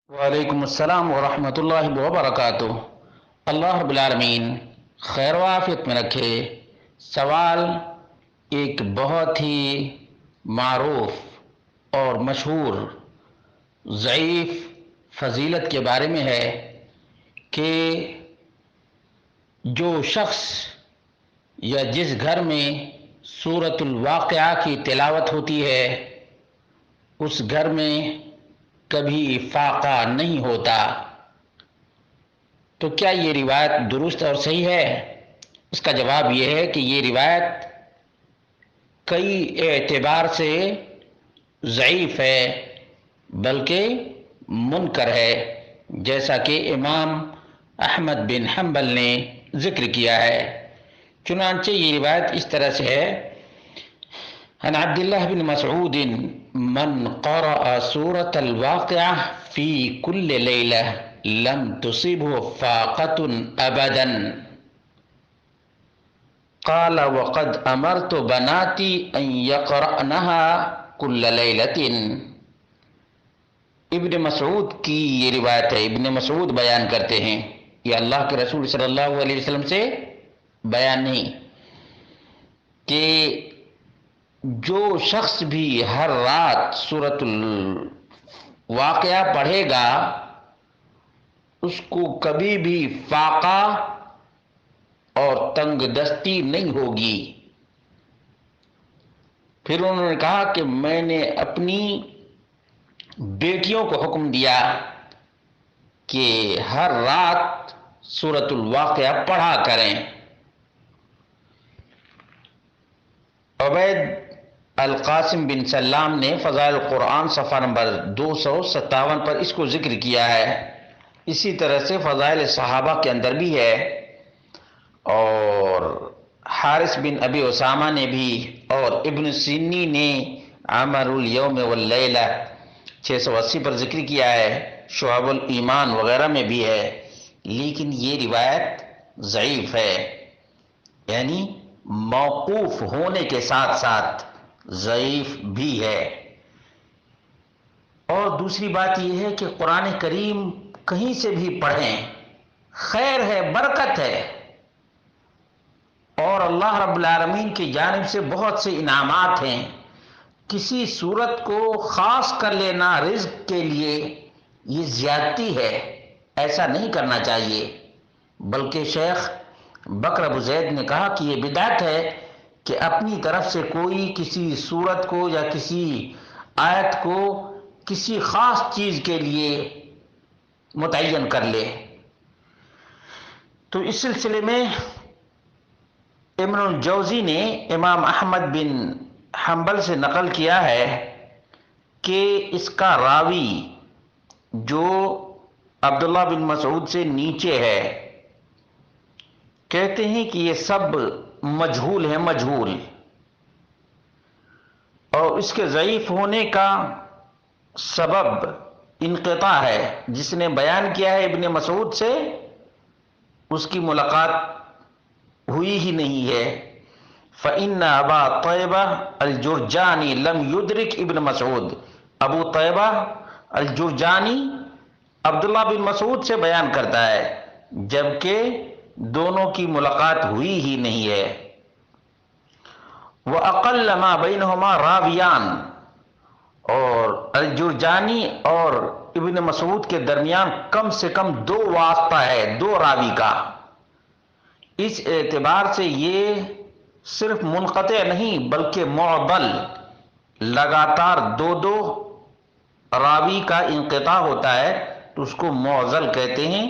وعلیکم السلام ورحمۃ اللہ وبرکاتہ۔ اللہ رب العالمین خیر و عافیت میں رکھے۔ سوال ایک بہت ہی معروف اور مشہور ضعیف فضیلت کے بارے میں ہے کہ جو شخص یا جس گھر میں سورۃ الواقعہ کی تلاوت ہوتی ہے اس گھر میں کبھی فاقہ نہیں ہوتا۔ تو کیا یہ روایت درست اور صحیح ہے؟ اس کا جواب یہ ہے کہ یہ روایت کئی اعتبار سے ضعیف ہے بلکہ منکر ہے، جیسا کہ امام احمد بن حنبل نے ذکر کیا ہے۔ چنانچہ یہ روایت اس طرح سے ہے: عن عبد الله بن مسعود من قرأ سورة الواقعة في كل ليلة لم تصبه فاقة أبدا قال وقد أمرت بناتي أن يقرأنها كل ليلة۔ ابن مسعود کی یہ روایت ہے۔ ابن مسعود بیان کرتے ہیں، یہ اللہ کے رسول صلی اللہ علیہ وسلم سے بیان نہیں، کہ جو شخص بھی ہر رات سورۃ الواقعہ پڑھے گا اس کو کبھی بھی فاقہ اور تنگ دستی نہیں ہوگی۔ پھر انہوں نے کہا کہ میں نے اپنی بیٹیوں کو حکم دیا کہ ہر رات سورۃ الواقعہ پڑھا کریں۔ عبید القاسم بن سلام نے فضائل القرآن صفحہ نمبر 257 پر اس کو ذکر کیا ہے۔ اسی طرح سے فضائل صحابہ کے اندر بھی ہے، اور حارث بن ابی اسامہ نے بھی، اور ابن سینی نے عمر الیوم واللیلہ 680 پر ذکر کیا ہے، شعب الایمان وغیرہ میں بھی ہے، لیکن یہ روایت ضعیف ہے، یعنی موقوف ہونے کے ساتھ ساتھ ضعیف بھی ہے۔ اور دوسری بات یہ ہے کہ قرآن کریم کہیں سے بھی پڑھیں، خیر ہے، برکت ہے، اور اللہ رب العالمین کی جانب سے بہت سے انعامات ہیں۔ کسی صورت کو خاص کر لینا رزق کے لیے یہ زیادتی ہے، ایسا نہیں کرنا چاہیے، بلکہ شیخ بکر ابو زید نے کہا کہ یہ بدعت ہے کہ اپنی طرف سے کوئی کسی صورت کو یا کسی آیت کو کسی خاص چیز کے لیے متعین کر لے۔ تو اس سلسلے میں ابن الجوزی نے امام احمد بن حنبل سے نقل کیا ہے کہ اس کا راوی جو عبداللہ بن مسعود سے نیچے ہے، کہتے ہیں کہ یہ سب مجہول ہیں، مجہول، اور اس کے ضعیف ہونے کا سبب انقطاع ہے۔ جس نے بیان کیا ہے ابن مسعود سے، اس کی ملاقات ہوئی ہی نہیں ہے۔ فإن أبا طيبة الجرجاني لم يدرك ابن مسعود۔ ابو طیبہ الجرجانی عبداللہ بن مسعود سے بیان کرتا ہے جبکہ دونوں کی ملاقات ہوئی ہی نہیں ہے۔ وأقل ما بينهما راویان، اور الجرجانی اور ابن مسعود کے درمیان کم سے کم 2 واسطہ ہے، 2 راوی کا۔ اس اعتبار سے یہ صرف منقطع نہیں بلکہ معضل، لگاتار 2 راوی کا انقطاع ہوتا ہے تو اس کو معضل کہتے ہیں۔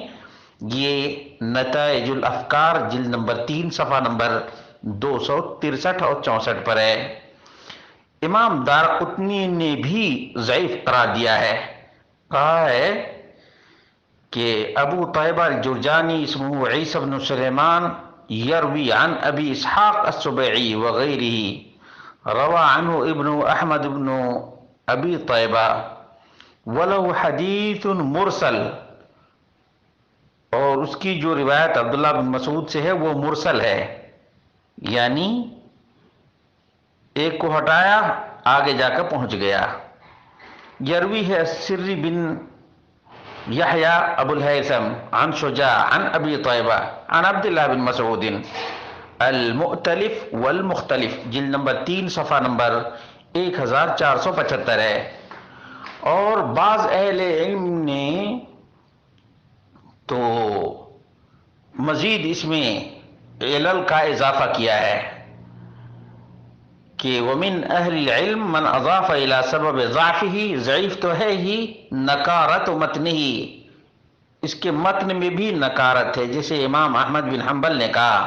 یہ نتائج الافکار جلد نمبر 3 صفحہ نمبر 263 اور 64 پر ہے۔ امام دارقطنی نے بھی ضعیف قرار دیا ہے، کہا ہے کہ ابو طیبہ الجرجانی اسمہ عیسی بن سلیمان یروی عن ابی اسحاق السبیعی وغیرہ، روى عنہ ابن احمد بن ابی طیبہ ولہ حدیث مرسل، اور اس کی جو روایت عبداللہ بن مسعود سے ہے وہ مرسل ہے، یعنی ایک کو ہٹایا آگے جا کر پہنچ گیا۔ یروی ہے سری بن یحییٰ ابو الہیثم عن شجاع عن ابی طیبہ عن عبداللہ بن مسعود المؤتلف والمختلف، جلد نمبر 3 صفحہ نمبر 1475 ہے۔ اور بعض اہل علم نے تو مزید اس میں علل کا اضافہ کیا ہے کہ ومن اہل العلم من اضاف الى سبب ضعفہ، ضعیف تو ہے ہی، نکارت متنہ، اس کے متن میں بھی نکارت ہے، جیسے امام احمد بن حنبل نے کہا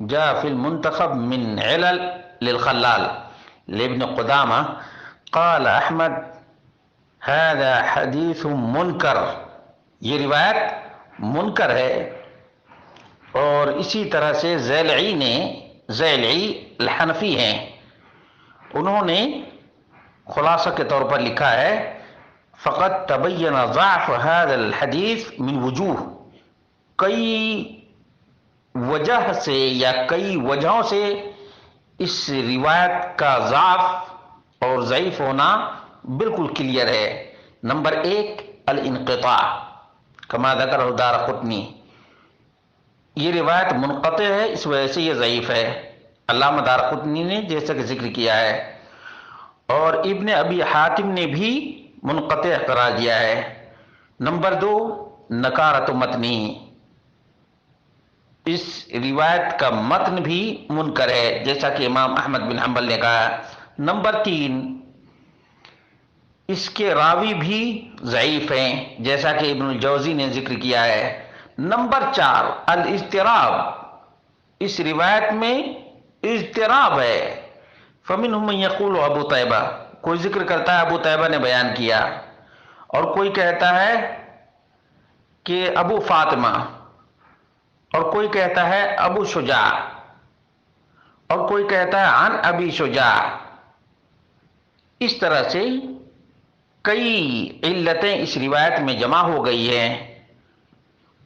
جاء فی المنتخب من علل للخلال لابن قدامہ قال احمد هذا حدیث منکر، یہ روایت منکر ہے۔ اور اسی طرح سے زیلعی الحنفی ہیں، انہوں نے خلاصہ کے طور پر لکھا ہے فقط تبین ضعف هذا الحدیث من وجوہ، کئی وجہ سے یا کئی وجہوں سے اس روایت کا ضعف اور ضعیف ہونا بالکل کلیئر ہے۔ نمبر 1 الانقطاع کما ذکر دارقطنی، یہ روایت منقطع ہے، اس وجہ سے یہ ضعیف ہے، علامہ دارقطنی نے جیسا کہ ذکر کیا ہے، اور ابن ابی حاتم نے بھی منقطع قرار دیا ہے۔ نمبر 2 نکارت متنی، اس روایت کا متن بھی منکر ہے، جیسا کہ امام احمد بن حنبل نے کہا۔ نمبر 3 اس کے راوی بھی ضعیف ہیں، جیسا کہ ابن الجوزی نے ذکر کیا ہے۔ نمبر 4 الاضطراب، اس روایت میں اضطراب ہے، فمنہم من یقول ابو طیبہ، کوئی ذکر کرتا ہے ابو طیبہ نے بیان کیا، اور کوئی کہتا ہے کہ ابو فاطمہ، اور کوئی کہتا ہے ابو شجاع، اور کوئی کہتا ہے عن ابی شجاع۔ اس طرح سے کئی علتیں اس روایت میں جمع ہو گئی ہیں،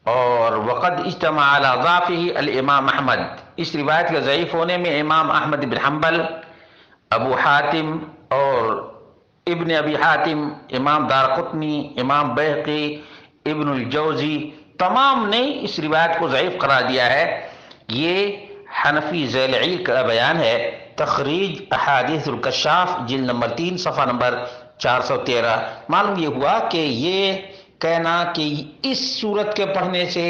اور وقد اجتمع علی ضعفہ الامام احمد، اس روایت کے ضعیف ہونے میں امام احمد بن حنبل، ابو حاتم اور ابن ابی حاتم، امام دارقطنی، امام بیہقی، ابن الجوزی، تمام نے اس روایت کو ضعیف قرار دیا ہے۔ یہ حنفی زیلعی کا بیان ہے، تخریج احادیث الکشاف جلد نمبر 3 صفحہ نمبر 413۔ معلوم یہ ہوا کہ یہ کہنا کہ اس صورت کے پڑھنے سے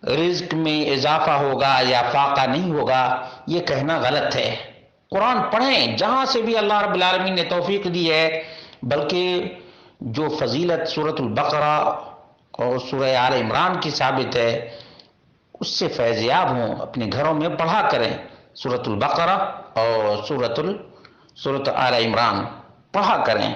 رزق میں اضافہ ہوگا یا فاقہ نہیں ہوگا، یہ کہنا غلط ہے۔ قرآن پڑھیں جہاں سے بھی اللہ رب العالمین نے توفیق دی ہے، بلکہ جو فضیلت سورۃ البقرہ اور سورہ آل عمران کی ثابت ہے اس سے فیض یاب ہوں، اپنے گھروں میں پڑھا کریں، سورۃ البقرہ اور سورۃ آل عمران پڑھا کریں۔